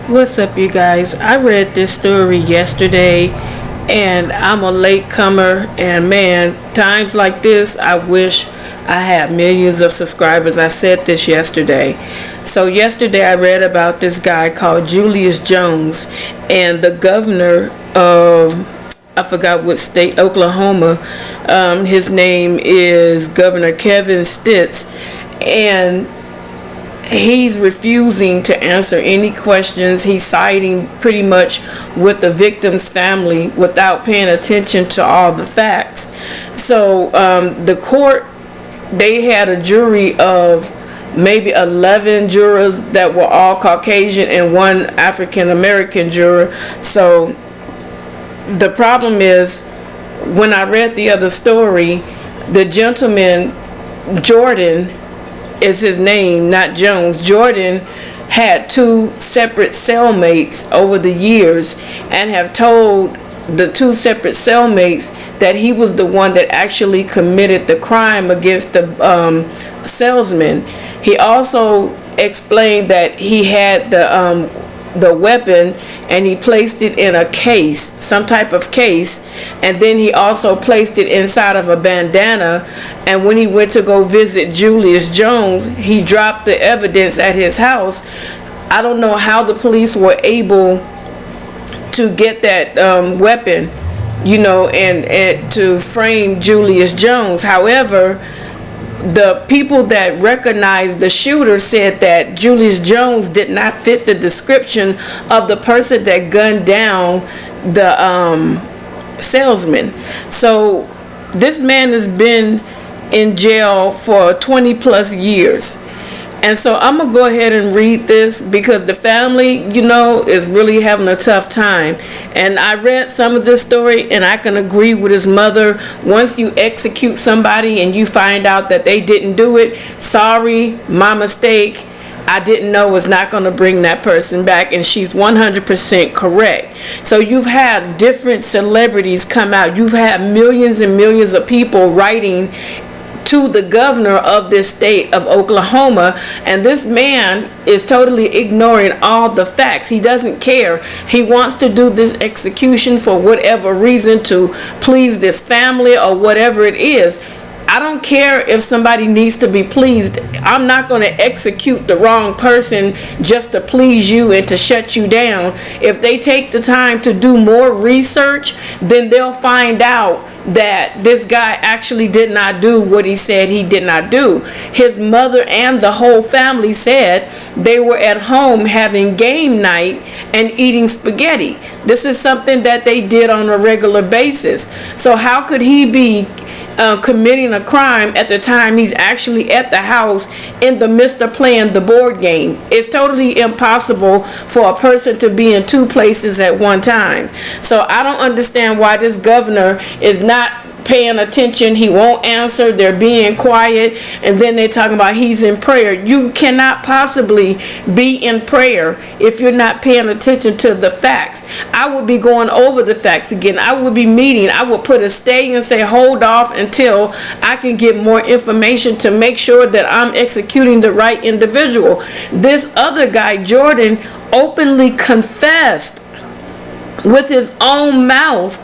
What's up, you guys? I read this story yesterday, and I'm a latecomer. And man, times like this, I wish I had millions of subscribers. I said this yesterday. So, yesterday I read about this guy called Julius Jones, and the governor of I forgot what state, Oklahoma. His name is Governor Kevin Stitz, and he's refusing to answer any questions. He's siding pretty much with the victim's family without paying attention to all the facts. So the court, they had a jury of maybe 11 jurors that were all Caucasian and one African American juror. So the problem is, when I read the other story, the gentleman, Jordan is his name, not Jones. Jordan had two separate cellmates over the years and have told the two separate cellmates that he was the one that actually committed the crime against the salesman. He also explained that he had the weapon and he placed it in a case, some type of case, and then he also placed it inside of a bandana. And when he went to go visit Julius Jones, he dropped the evidence at his house. I don't know how the police were able to get that weapon, and to frame Julius Jones. However, the people that recognized the shooter said that Julius Jones did not fit the description of the person that gunned down the salesman. So this man has been in jail for 20 plus years. And so I'm going to go ahead and read this because the family, is really having a tough time. And I read some of this story and I can agree with his mother. Once you execute somebody and you find out that they didn't do it, sorry, my mistake. I didn't know is not going to bring that person back, and she's 100% correct. So you've had different celebrities come out. You've had millions and millions of people writing to the governor of this state of Oklahoma, and this man is totally ignoring all the facts. He doesn't care. He wants to do this execution for whatever reason, to please this family or whatever it is. I don't care if somebody needs to be pleased. I'm not going to execute the wrong person just to please you and to shut you down. If they take the time to do more research, then they'll find out that this guy actually did not do what he said he did not do. His mother and the whole family said they were at home having game night and eating spaghetti. This is something that they did on a regular basis. So how could he be committing a crime at the time he's actually at the house in the midst of playing the board game? It's totally impossible for a person to be in two places at one time. So I don't understand why this governor is not paying attention. He won't answer. They're being quiet, and then they're talking about he's in prayer. You cannot possibly be in prayer if you're not paying attention to the facts. I would be going over the facts again. I would be meeting. I would put a stay and say hold off until I can get more information to make sure that I'm executing the right individual. This other guy, Jordan, openly confessed with his own mouth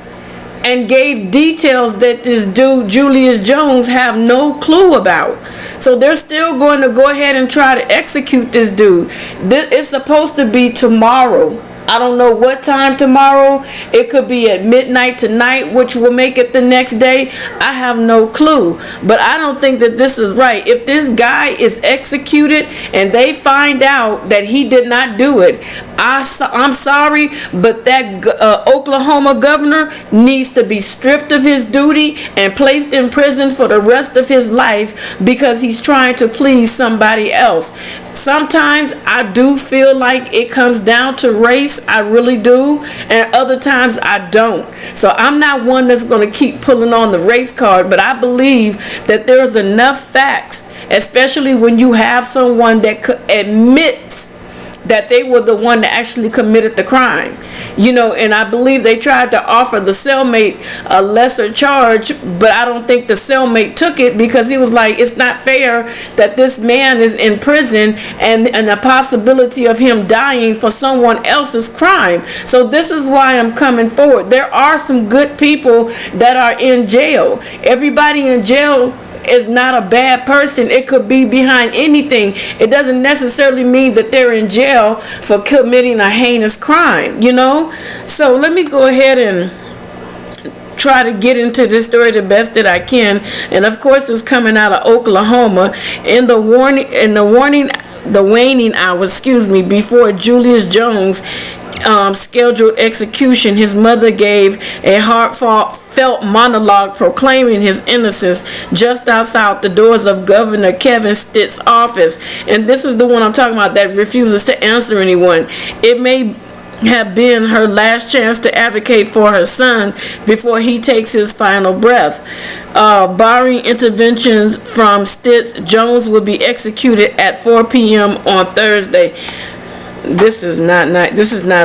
and gave details that this dude Julius Jones have no clue about. So they're still going to go ahead and try to execute this dude. It's supposed to be tomorrow. I don't know what time tomorrow. It could be at midnight tonight, which will make it the next day. I have no clue. But I don't think that this is right. If this guy is executed and they find out that he did not do it, I'm sorry, but that Oklahoma governor needs to be stripped of his duty and placed in prison for the rest of his life because he's trying to please somebody else. Sometimes I do feel like it comes down to race. I really do. And other times I don't. So I'm not one that's going to keep pulling on the race card, but I believe that there's enough facts, especially when you have someone that admits that they were the one that actually committed the crime. And I believe they tried to offer the cellmate a lesser charge, but I don't think the cellmate took it, because he was like, it's not fair that this man is in prison and the possibility of him dying for someone else's crime. So this is why I'm coming forward. There are some good people that are in jail. Everybody in jail is not a bad person. It could be behind anything. It doesn't necessarily mean that they're in jail for committing a heinous crime, So let me go ahead and try to get into this story the best that I can. And of course, it's coming out of Oklahoma. In the waning hours, before Julius Jones scheduled execution, his mother gave a heartfelt monologue proclaiming his innocence just outside the doors of Governor Kevin Stitt's office. And this is the one I'm talking about that refuses to answer anyone. It may have been her last chance to advocate for her son before he takes his final breath. Barring interventions from Stitt, Jones will be executed at 4 p.m. on Thursday. This is not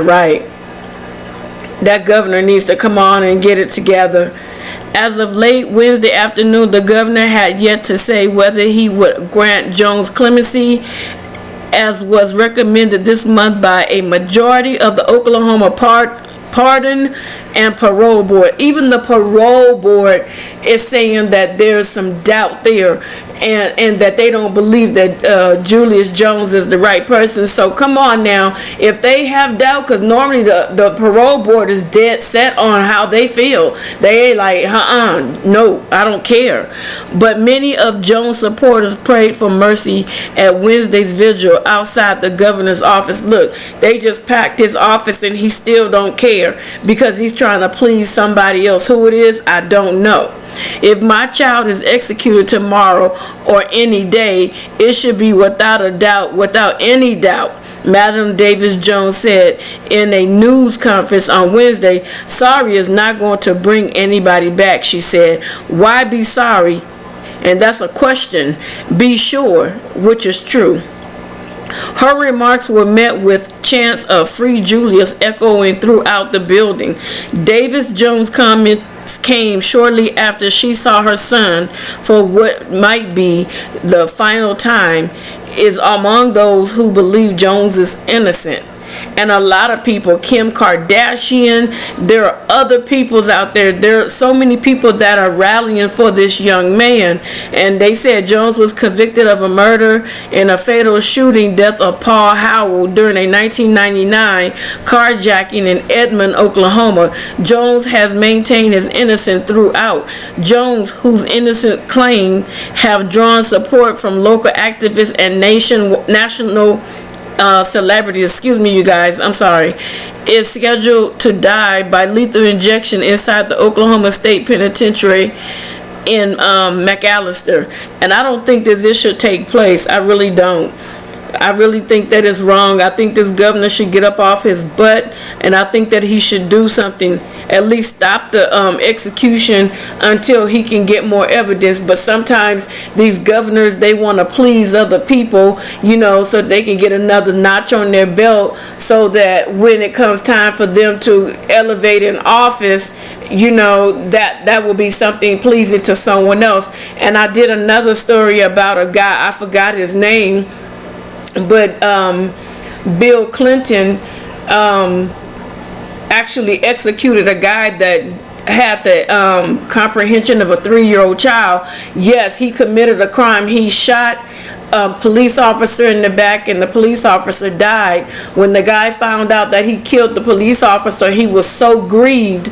right. That governor needs to come on and get it together. As of late Wednesday afternoon, the governor had yet to say whether he would grant Jones clemency, as was recommended this month by a majority of the Oklahoma Pardon and Parole Board. Even the Parole Board is saying that there's some doubt there, and that they don't believe that Julius Jones is the right person. So come on now, if they have doubt, because normally the Parole Board is dead set on how they feel. They ain't like, no, I don't care. But many of Jones' supporters prayed for mercy at Wednesday's vigil outside the governor's office. Look, they just packed his office and he still don't care, because he's trying to please somebody else. Who it is, I don't know. If my child is executed tomorrow or any day, it should be without any doubt, Madam Davis Jones said in a news conference on Wednesday. Sorry is not going to bring anybody back, she said. Why be sorry? And that's a question. Be sure, which is true. Her remarks were met with chants of "Free Julius" echoing throughout the building. Davis Jones' comments came shortly after she saw her son for what might be the final time. Is among those who believe Jones is innocent. And a lot of people, Kim Kardashian, there are other peoples out there. There are so many people that are rallying for this young man. And they said Jones was convicted of a murder in a fatal shooting death of Paul Howell during a 1999 carjacking in Edmond, Oklahoma. Jones has maintained his innocence throughout. Jones, whose innocent claim have drawn support from local activists and national celebrities, you guys, I'm sorry, is scheduled to die by lethal injection inside the Oklahoma State Penitentiary in McAllister. And I don't think that this should take place. I really don't. I really think that is wrong. I think this governor should get up off his butt, and I think that he should do something, at least stop the execution until he can get more evidence. But sometimes these governors, they want to please other people, so they can get another notch on their belt, so that when it comes time for them to elevate in office, that will be something pleasing to someone else. And I did another story about a guy, I forgot his name, but Bill Clinton actually executed a guy that had the comprehension of a 3-year-old child. Yes, he committed a crime. He shot a police officer in the back, and the police officer died. When the guy found out that he killed the police officer, he was so grieved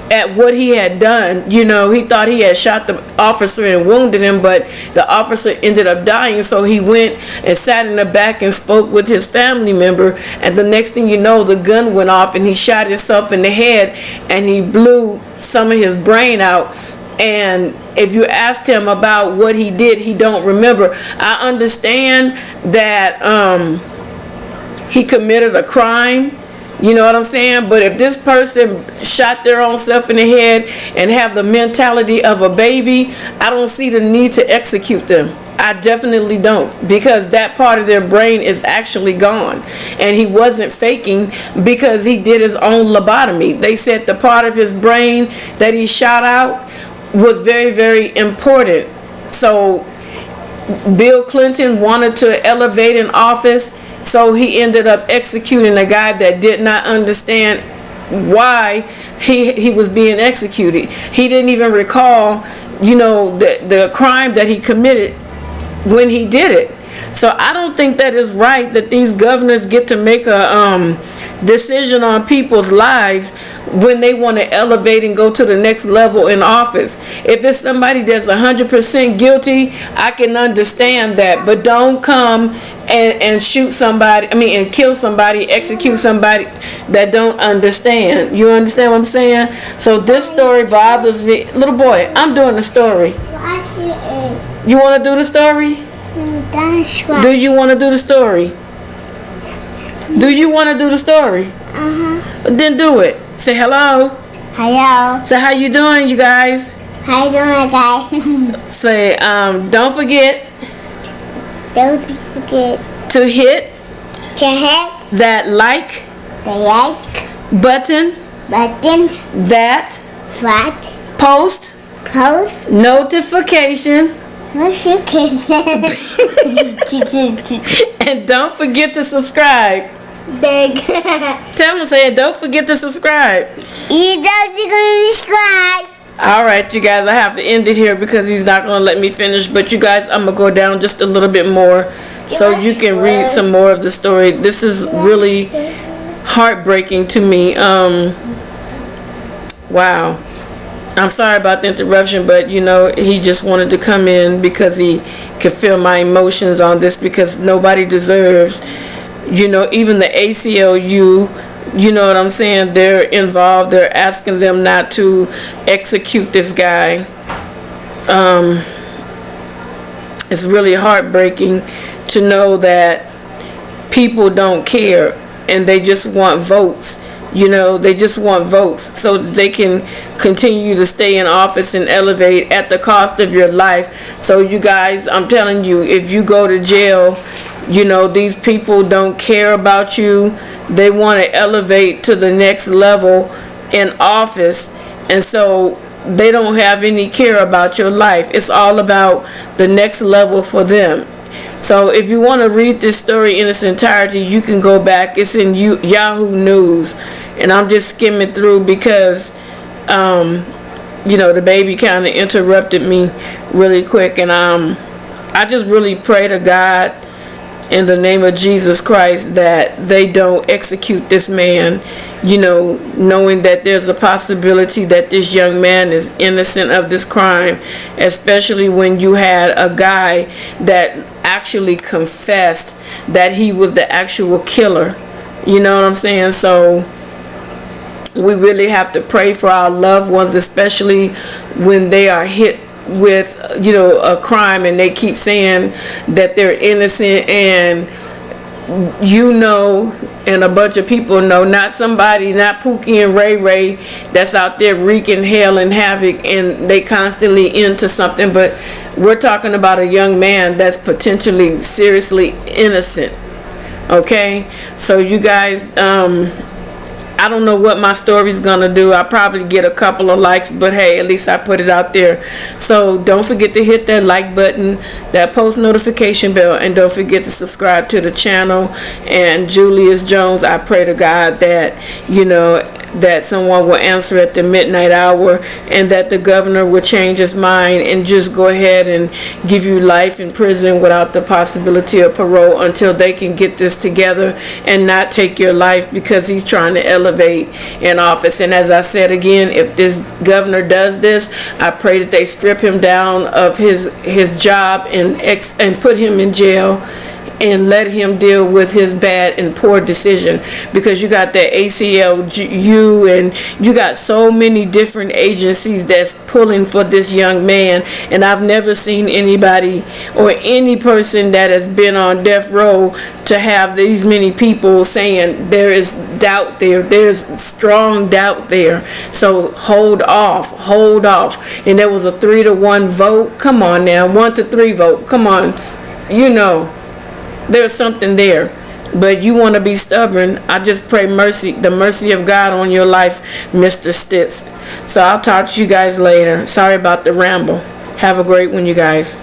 at what he had done. He thought he had shot the officer and wounded him, but the officer ended up dying. So he went and sat in the back and spoke with his family member, and the next thing you know, the gun went off and he shot himself in the head, and he blew some of his brain out. And if you asked him about what he did, he don't remember. I understand that he committed a crime, you know what I'm saying? But if this person shot their own self in the head and have the mentality of a baby, I don't see the need to execute them. I definitely don't, because that part of their brain is actually gone, and he wasn't faking because he did his own lobotomy. They said the part of his brain that he shot out was very, very important. So Bill Clinton wanted to elevate in office, so he ended up executing a guy that did not understand why he was being executed. He didn't even recall, the crime that he committed when he did it. So I don't think that is right that these governors get to make a decision on people's lives when they want to elevate and go to the next level in office. If it's somebody that's 100% guilty, I can understand that, but don't come and shoot somebody, and kill somebody, execute somebody that don't understand. You understand what I'm saying? So this story bothers me. Little boy, I'm doing the story. You want to do the story? Do you want to do the story? Do you want to do the story? Then do it. Say hello. Hello. Say how you doing, you guys? How you doing, guys? Say don't forget. Don't forget To hit that like button that post notification and don't forget to subscribe. Tell them, say it, don't forget to subscribe. You don't forget to subscribe. Alright, you guys, I have to end it here because he's not going to let me finish. But you guys, I'm going to go down just a little bit more so you can read some more of the story. This is really heartbreaking to me. Wow. I'm sorry about the interruption, but he just wanted to come in because he could feel my emotions on this, because nobody deserves, even the ACLU, you know what I'm saying, they're involved. They're asking them not to execute this guy. It's really heartbreaking to know that people don't care and they just want votes. They just want votes so that they can continue to stay in office and elevate at the cost of your life. So you guys, I'm telling you, if you go to jail, these people don't care about you. They want to elevate to the next level in office, and so they don't have any care about your life. It's all about the next level for them. So if you want to read this story in its entirety, you can go back. It's in Yahoo News, and I'm just skimming through because the baby kind of interrupted me really quick, and I just really pray to God in the name of Jesus Christ that they don't execute this man, knowing that there's a possibility that this young man is innocent of this crime, especially when you had a guy that actually confessed that he was the actual killer. You know what I'm saying? So we really have to pray for our loved ones, especially when they are hit with a crime and they keep saying that they're innocent, and and a bunch of people know, not Pookie and Ray Ray that's out there wreaking hell and havoc, and they constantly into something, but we're talking about a young man that's potentially seriously innocent. Okay, so you guys, I don't know what my story's gonna do. I'll probably get a couple of likes, but hey, at least I put it out there. So don't forget to hit that like button, that post notification bell, and don't forget to subscribe to the channel. And Julius Jones, I pray to God that that someone will answer at the midnight hour, and that the governor will change his mind and just go ahead and give you life in prison without the possibility of parole until they can get this together and not take your life because he's trying to elevate in office. And as I said again, if this governor does this, I pray that they strip him down of his job and put him in jail and let him deal with his bad and poor decision, because you got the ACLU and you got so many different agencies that's pulling for this young man. And I've never seen anybody or any person that has been on death row to have these many people saying there is doubt there, there's strong doubt there, so hold off. And there was a 3-1 vote. Come on now, 1-3 vote, come on. There's something there, but you want to be stubborn. I just pray the mercy of God on your life, Mr. Stitz. So I'll talk to you guys later. Sorry about the ramble. Have a great one, you guys.